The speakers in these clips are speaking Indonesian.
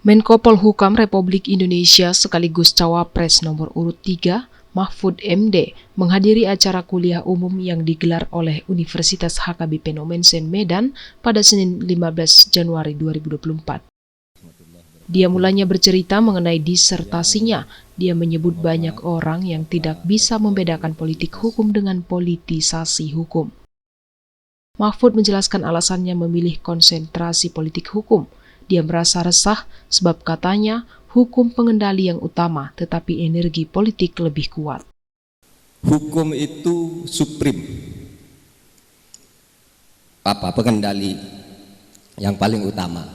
Menko Polhukam Republik Indonesia sekaligus Cawapres nomor urut 3, Mahfud MD, menghadiri acara kuliah umum yang digelar oleh Universitas HKBP Nomensen Medan pada Senin 15 Januari 2024. Dia mulanya bercerita mengenai disertasinya. Dia menyebut banyak orang yang tidak bisa membedakan politik hukum dengan politisasi hukum. Mahfud menjelaskan alasannya memilih konsentrasi politik hukum. Dia merasa resah sebab katanya hukum pengendali yang utama, tetapi energi politik lebih kuat. Hukum itu supreme, pengendali yang paling utama.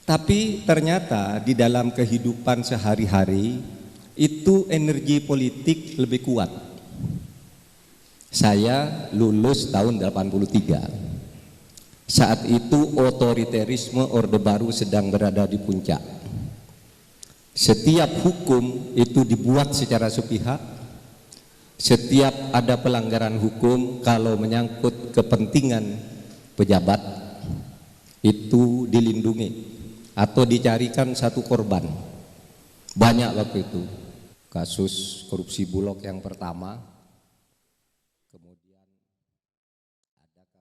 Tapi ternyata di dalam kehidupan sehari-hari itu energi politik lebih kuat. Saya lulus tahun 83. Saat itu otoriterisme Orde Baru sedang berada di puncak. Setiap hukum itu dibuat secara sepihak. Setiap ada pelanggaran hukum kalau menyangkut kepentingan pejabat itu dilindungi atau dicarikan satu korban. Banyak waktu itu. Kasus korupsi Bulog yang pertama,